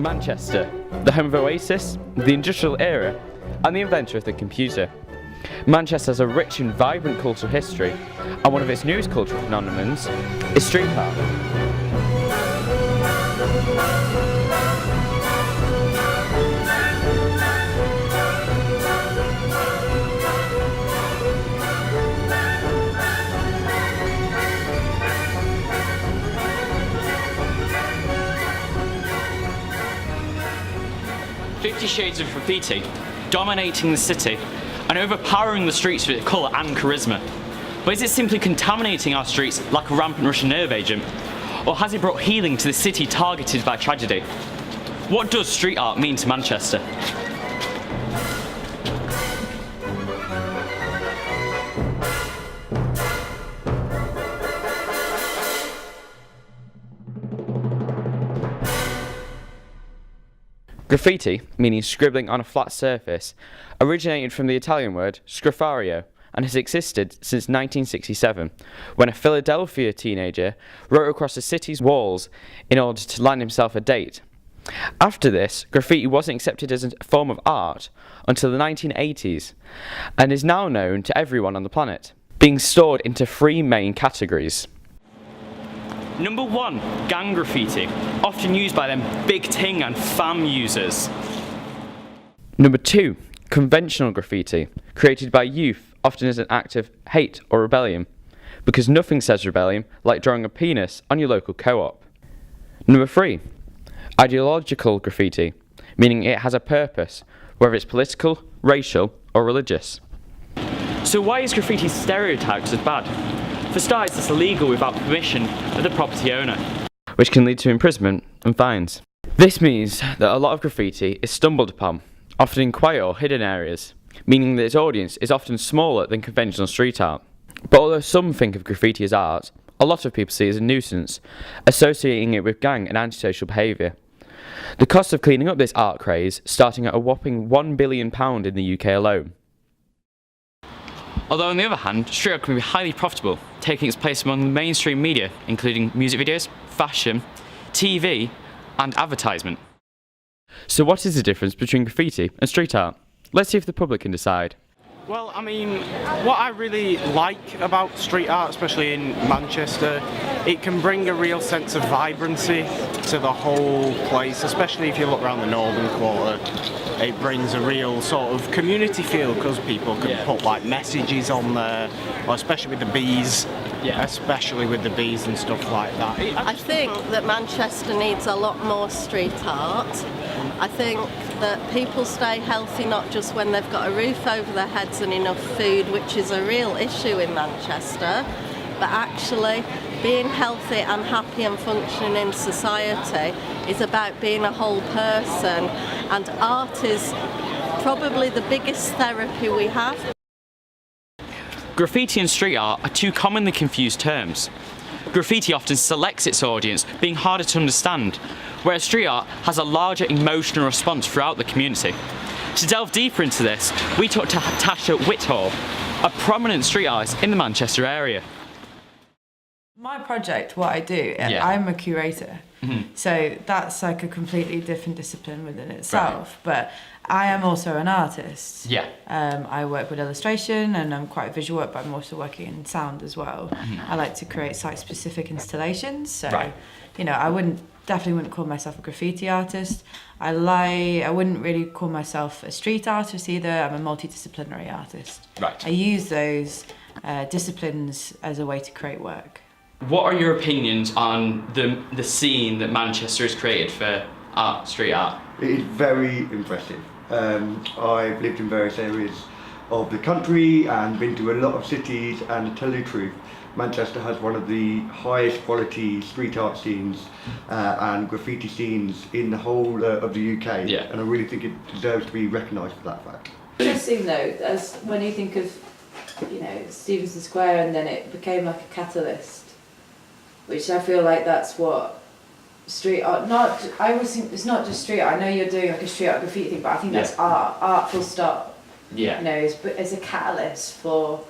Manchester, the home of Oasis, the industrial era, and the inventor of the computer. Manchester has a rich and vibrant cultural history, and one of its newest cultural phenomena is street art. "50 Shades of Graffiti," dominating the city and overpowering the streets with its colour and charisma. But is it simply contaminating our streets like a rampant Russian nerve agent? Or has it brought healing to the city targeted by tragedy? What does street art mean to Manchester? Graffiti, meaning scribbling on a flat surface, originated from the Italian word scrifario and has existed since 1967, when a Philadelphia teenager wrote across the city's walls in order to land himself a date. After this, graffiti wasn't accepted as a form of art until the 1980s, and is now known to everyone on the planet, being stored into three main categories. Number 1, gang graffiti, often used by them big ting and fam users. Number 2, conventional graffiti, created by youth, often as an act of hate or rebellion, because nothing says rebellion like drawing a penis on your local co-op. Number 3, ideological graffiti, meaning it has a purpose, whether it's political, racial, or religious. So why is graffiti stereotyped as bad? For starters, it's illegal without permission of the property owner, which can lead to imprisonment and fines. This means that a lot of graffiti is stumbled upon, often in quiet or hidden areas, meaning that its audience is often smaller than conventional street art. But although some think of graffiti as art, a lot of people see it as a nuisance, associating it with gang and antisocial behaviour. The cost of cleaning up this art craze starting at a whopping £1 billion in the UK alone. Although on the other hand, street art can be highly profitable, taking its place among the mainstream media, including music videos, fashion, TV, and advertisement. So what is the difference between graffiti and street art? Let's see if the public can decide. Well, I mean, what I really like about street art, especially in Manchester, it can bring a real sense of vibrancy to the whole place, especially if you look around the northern quarter. It brings a real sort of community feel because people can put like messages on there, or especially with the bees, especially with the bees and stuff like that. I think that Manchester needs a lot more street art. I think that people stay healthy not just when they've got a roof over their heads and enough food, which is a real issue in Manchester, but actually being healthy and happy and functioning in society is about being a whole person, and art is probably the biggest therapy we have. Graffiti and street art are two commonly confused terms. Graffiti often selects its audience, being harder to understand, whereas street art has a larger emotional response throughout the community. To delve deeper into this, we talked to Tasha Whithall, a prominent street artist in the Manchester area. My project, what I do, I'm a curator, so that's like a completely different discipline within itself, but I am also an artist. I work with illustration and I'm quite visual work, but I'm also working in sound as well. I like to create site-specific installations, so you know, I definitely wouldn't call myself a graffiti artist. I wouldn't really call myself a street artist either. I'm a multidisciplinary artist. I use those disciplines as a way to create work. What are your opinions on the scene that Manchester has created for street art? It is very impressive. I've lived in various areas of the country and been to a lot of cities, and to tell you the truth, Manchester has one of the highest quality street art scenes and graffiti scenes in the whole of the UK, and I really think it deserves to be recognised for that fact. Interesting though, as when you think of, you know, Stephenson Square, and then it became like a catalyst, which I feel like that's what street art, I always think it's not just street art. I know you're doing like a street art graffiti thing, but I think that's art full stop. You know, it's a catalyst for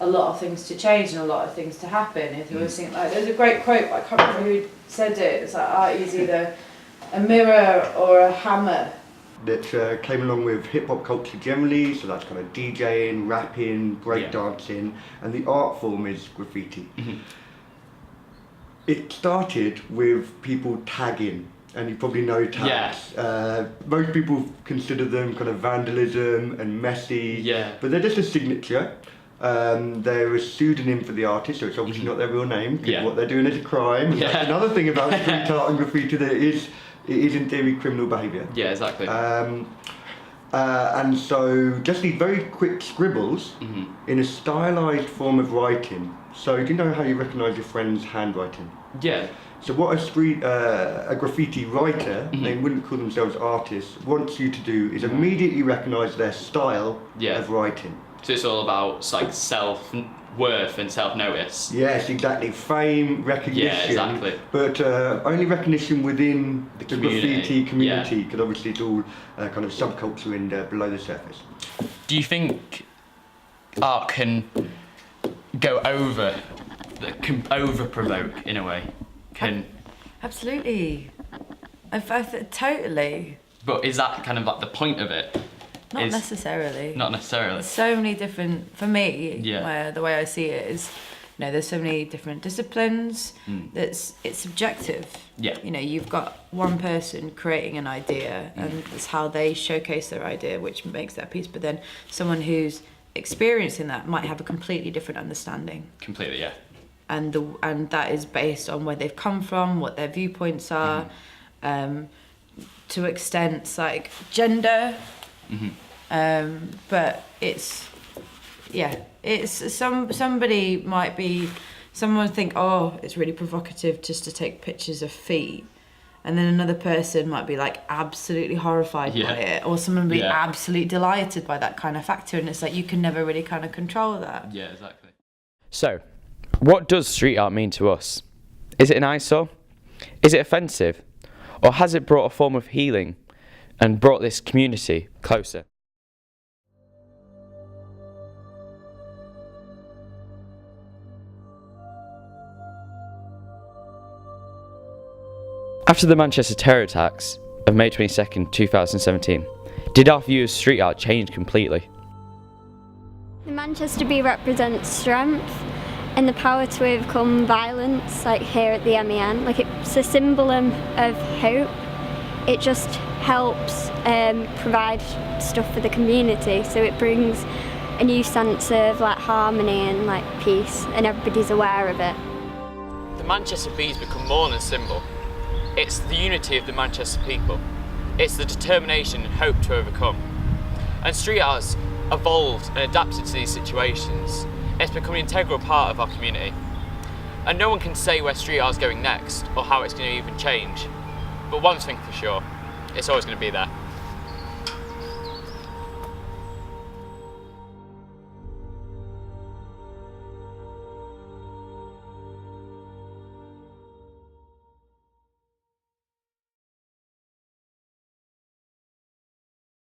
a lot of things to change and a lot of things to happen. If you always think, like, there's a great quote, but I can't remember who said it. It's like art is either a mirror or a hammer. That came along with hip-hop culture generally, so that's kind of DJing, rapping, breakdancing, and the art form is graffiti. It started with people tagging, and you probably know tags. Most people consider them kind of vandalism and messy, but they're just a signature. They're a pseudonym for the artist, so it's obviously not their real name, because what they're doing is a crime. That's another thing about street art and graffiti, that it is in theory criminal behaviour. Yeah, exactly. And so just these very quick scribbles in a stylised form of writing. So do you know how you recognise your friend's handwriting? Yeah. So what a graffiti writer, they wouldn't call themselves artists, wants you to do is immediately recognise their style of writing. So it's all about like self-worth and self-notice. Yes, exactly. Fame, recognition. Yeah, exactly. But only recognition within the graffiti community, because obviously it's all kind of subculture and below the surface. Do you think art can go over-provoke in a way? Absolutely. Totally. But is that kind of like the point of it? Not necessarily. Not necessarily. So many different, for me, the way I see it is, there's so many different disciplines. It's subjective. Yeah. You've got one person creating an idea, and it's how they showcase their idea, which makes that piece. But then someone who's experiencing that might have a completely different understanding. Completely, yeah. And that is based on where they've come from, what their viewpoints are, to extents like gender. But it's somebody might be, someone would think, oh, it's really provocative just to take pictures of feet, and then another person might be like absolutely horrified by it, or someone would be absolutely delighted by that kind of factor, and it's like you can never really kind of control that. Yeah, exactly. So, what does street art mean to us? Is it an eyesore? Is it offensive? Or has it brought a form of healing and brought this community closer? After the Manchester terror attacks of May 22nd, 2017, did our view of street art change completely? The Manchester Bee represents strength and the power to overcome violence, like here at the MEN. Like, it's a symbol of hope. It just helps provide stuff for the community, so it brings a new sense of like harmony and like peace, and everybody's aware of it. The Manchester Bee's become more than a symbol. It's the unity of the Manchester people. It's the determination and hope to overcome. And street art's evolved and adapted to these situations. It's become an integral part of our community. And no one can say where street art's going next or how it's going to even change. But one thing for sure, it's always going to be there.